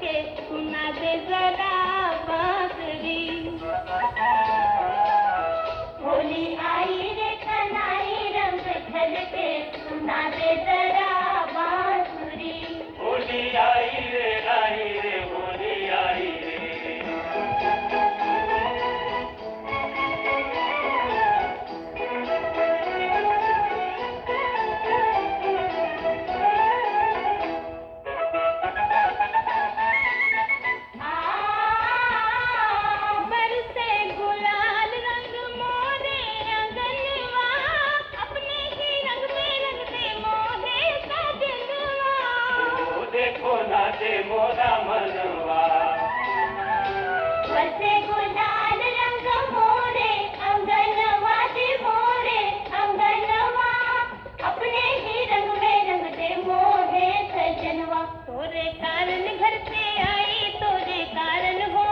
के सुना दे जरा बांसुरी। होली आई रे कन्हई रंग छलके सुना दे जरा बांसुरी। होली आई रे होली आई रे। बरसे गुलाल रंग मोरे अंगनवा, अपने ही रंग में रंगते मोहे सजनवा। ओ देखो नाचे मोरा मनवा। बरसे गुलाल रंग मोरे अंगनवा जी मोरे अंगनवा, अपने ही रंग में रंगते मोहे सजनवा। तोरे कारण घर से आई तोरे कारण हो,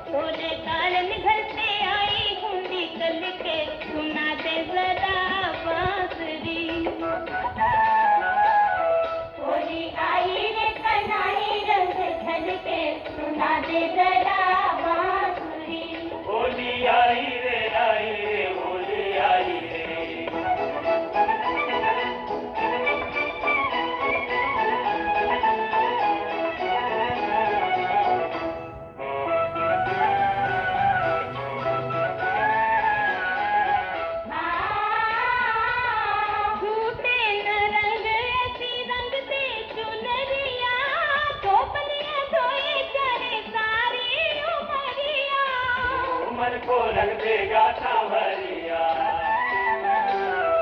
तोरे कारण घर से आई हूँ निकल के सुना दे जरा बांसुरी। होली आई रे कन्हई रंग छलके सुना दे जरा बांसुरी। होली आई रे होली आई रे। झूठे न रंग ऐसी रंगते चुनरिया, टोपलियां धोए करे सारी उमरिया। उमर को रंग देगा सांवरिया।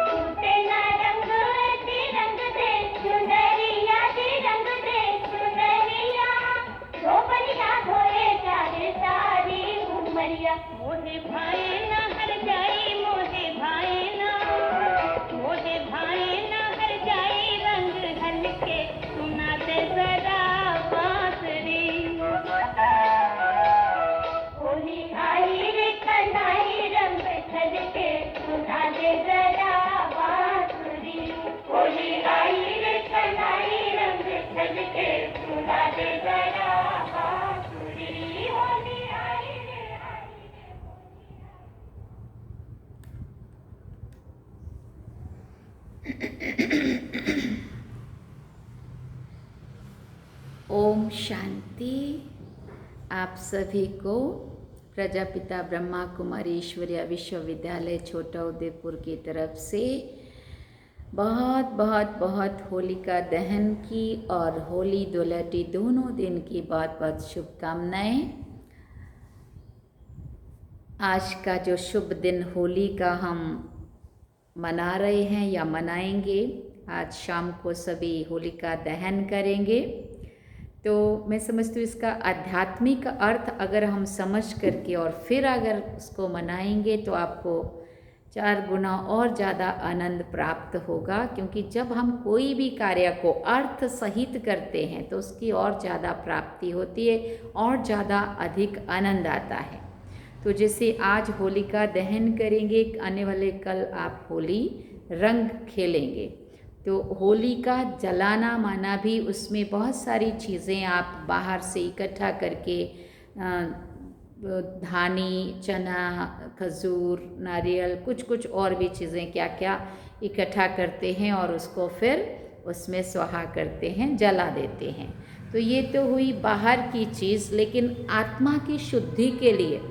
झूठे न रंग ऐसी रंगते चुनरिया जी रंगते चुनरिया, टोपलियां धोए करे सारी उमरिया। मोहे भाई न हर जाई मोहे भाई न, मोहे भाई न हर जाई रंग हल्के सुना दे जरा बांसुरी। होली आई रे कन्हई रंग छलके सुना दे जरा बांसुरी। होली आई रे कन्हई रंग छलके सुना दे जरा बांसुरी। होली आई रे ओम शांति। आप सभी को प्रजापिता ब्रह्मा कुमारी ईश्वरीय विश्वविद्यालय छोटा उदयपुर की तरफ से बहुत बहुत बहुत होलिका दहन की और होली धुलटी दोनों दिन की बहुत बहुत शुभकामनाएं। आज का जो शुभ दिन होली का हम मना रहे हैं या मनाएंगे, आज शाम को सभी होलिका दहन करेंगे। तो मैं समझती हूँ इसका आध्यात्मिक अर्थ अगर हम समझ करके और फिर अगर उसको मनाएंगे तो आपको 4 गुना और ज़्यादा आनंद प्राप्त होगा, क्योंकि जब हम कोई भी कार्य को अर्थ सहित करते हैं तो उसकी और ज़्यादा प्राप्ति होती है और ज़्यादा अधिक आनंद आता है। तो जैसे आज होलिका दहन करेंगे, आने वाले कल आप होली रंग खेलेंगे, तो होली का जलाना माना भी उसमें बहुत सारी चीज़ें आप बाहर से इकट्ठा करके धानी, चना, खजूर, नारियल, कुछ और भी चीज़ें क्या क्या इकट्ठा करते हैं और उसको फिर उसमें स्वाहा करते हैं, जला देते हैं। तो ये तो हुई बाहर की चीज़, लेकिन आत्मा की शुद्धि के लिए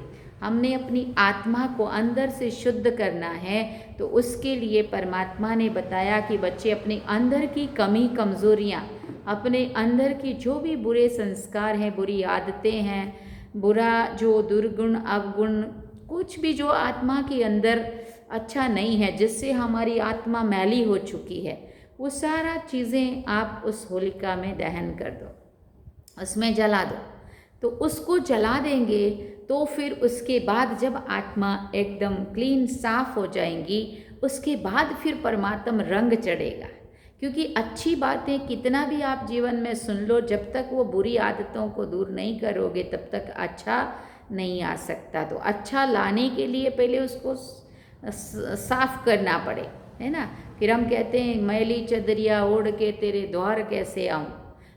हमने अपनी आत्मा को अंदर से शुद्ध करना है। तो उसके लिए परमात्मा ने बताया कि बच्चे अपने अंदर की कमी कमज़ोरियाँ, अपने अंदर की जो भी बुरे संस्कार हैं, बुरी आदतें हैं, बुरा जो दुर्गुण अवगुण, कुछ भी जो आत्मा के अंदर अच्छा नहीं है, जिससे हमारी आत्मा मैली हो चुकी है, वो सारा चीज़ें आप उस होलिका में दहन कर दो, उसमें जला दो। तो उसको जला देंगे तो फिर उसके बाद जब आत्मा एकदम क्लीन साफ हो जाएंगी, उसके बाद फिर परमात्मा रंग चढ़ेगा। क्योंकि अच्छी बातें कितना भी आप जीवन में सुन लो, जब तक वो बुरी आदतों को दूर नहीं करोगे तब तक अच्छा नहीं आ सकता। तो अच्छा लाने के लिए पहले उसको साफ करना पड़े, है ना। फिर हम कहते हैं मैली चदरिया ओढ़ के तेरे द्वार कैसे आऊँ,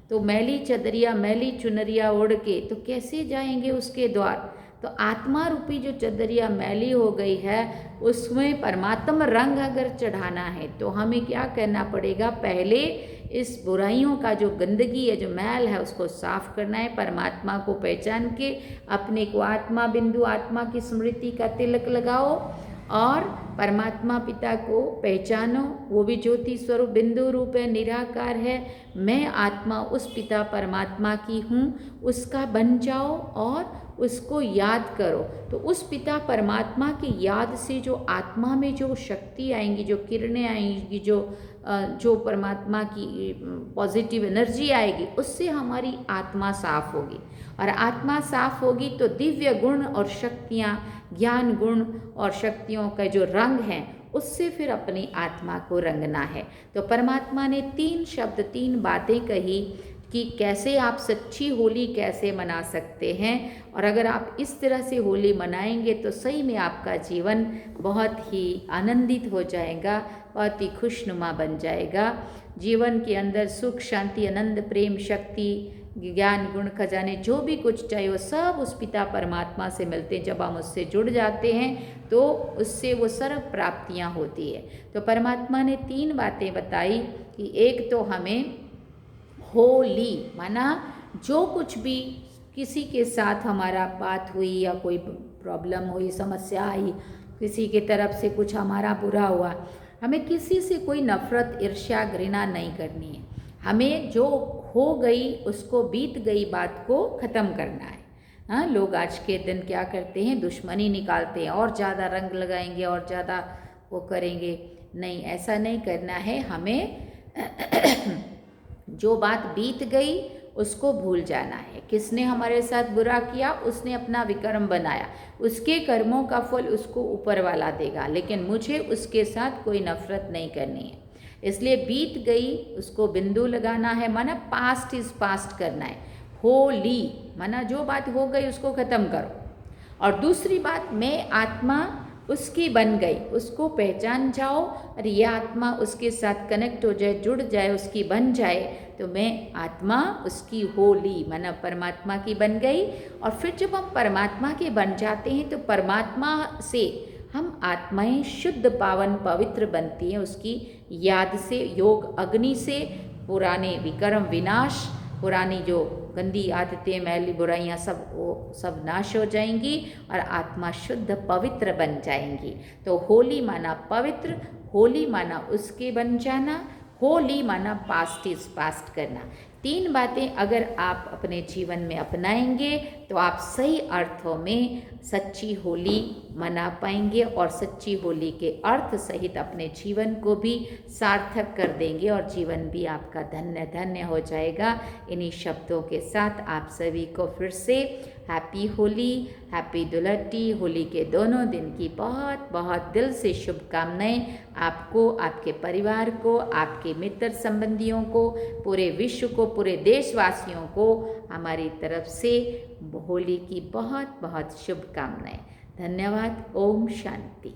तो मैली चदरिया मैली चुनरिया ओढ़ के तो कैसे जाएंगे उसके द्वार। तो आत्मा रूपी जो चदरिया मैली हो गई है उसमें परमात्मा रंग अगर चढ़ाना है तो हमें क्या करना पड़ेगा, पहले इस बुराइयों का जो गंदगी है, जो मैल है, उसको साफ करना है। परमात्मा को पहचान के अपने को आत्मा बिंदु, आत्मा की स्मृति का तिलक लगाओ और परमात्मा पिता को पहचानो। वो भी ज्योति स्वरूप बिंदु रूप है, निराकार है। मैं आत्मा उस पिता परमात्मा की हूँ, उसका बन जाओ और उसको याद करो। तो उस पिता परमात्मा की याद से जो आत्मा में जो शक्ति आएंगी, जो किरणें आएंगी, जो परमात्मा की पॉजिटिव एनर्जी आएगी, उससे हमारी आत्मा साफ होगी। और आत्मा साफ होगी तो दिव्य गुण और शक्तियाँ, ज्ञान गुण और शक्तियों का जो रंग हैं उससे फिर अपनी आत्मा को रंगना है। तो परमात्मा ने 3 शब्द 3 बातें कही कि कैसे आप सच्ची होली कैसे मना सकते हैं। और अगर आप इस तरह से होली मनाएंगे तो सही में आपका जीवन बहुत ही आनंदित हो जाएगा, बहुत ही खुशनुमा बन जाएगा। जीवन के अंदर सुख शांति आनंद प्रेम शक्ति ज्ञान गुण खजाने जो भी कुछ चाहिए वो सब उस पिता परमात्मा से मिलते हैं। जब हम उससे जुड़ जाते हैं तो उससे वो सर्व प्राप्तियाँ होती है। तो परमात्मा ने 3 बातें बताई कि एक तो हमें होली माना जो कुछ भी किसी के साथ हमारा बात हुई या कोई प्रॉब्लम हुई, समस्या आई, किसी की तरफ से कुछ हमारा बुरा हुआ, हमें किसी से कोई नफरत ईर्ष्या घृणा नहीं करनी है। हमें जो हो गई उसको बीत गई बात को ख़त्म करना है। हाँ, लोग आज के दिन क्या करते हैं, दुश्मनी निकालते हैं और ज़्यादा रंग लगाएंगे और ज़्यादा वो करेंगे। नहीं, ऐसा नहीं करना है। हमें जो बात बीत गई उसको भूल जाना है। किसने हमारे साथ बुरा किया, उसने अपना विकर्म बनाया, उसके कर्मों का फल उसको ऊपर वाला देगा, लेकिन मुझे उसके साथ कोई नफरत नहीं करनी है। इसलिए बीत गई उसको बिंदु लगाना है, माना पास्ट इज पास्ट करना है। होली माना जो बात हो गई उसको ख़त्म करो। और दूसरी बात, मैं आत्मा उसकी बन गई, उसको पहचान जाओ और ये आत्मा उसके साथ कनेक्ट हो जाए, जुड़ जाए, उसकी बन जाए, तो मैं आत्मा उसकी होली माना परमात्मा की बन गई। और फिर जब हम परमात्मा के बन जाते हैं तो परमात्मा से हम आत्माएं शुद्ध पावन पवित्र बनती हैं उसकी याद से, योग अग्नि से पुराने विकर्म विनाश, पुरानी जो गंदी आदतें मैली बुराइयाँ सब नाश हो जाएंगी और आत्मा शुद्ध पवित्र बन जाएंगी। तो होली माना पवित्र, होली माना उसके बन जाना, होली माना पास्ट इज पास्ट करना। 3 बातें अगर आप अपने जीवन में अपनाएंगे तो आप सही अर्थों में सच्ची होली मना पाएंगे और सच्ची होली के अर्थ सहित अपने जीवन को भी सार्थक कर देंगे और जीवन भी आपका धन्य धन्य हो जाएगा। इन्हीं शब्दों के साथ आप सभी को फिर से हैप्पी होली, हैप्पी दुलट्टी होली के दोनों दिन की बहुत बहुत दिल से शुभकामनाएं आपको, आपके परिवार को, आपके मित्र संबंधियों को, पूरे विश्व को, पूरे देशवासियों को हमारी तरफ से होली की बहुत बहुत शुभकामनाएं। धन्यवाद। ओम शांति।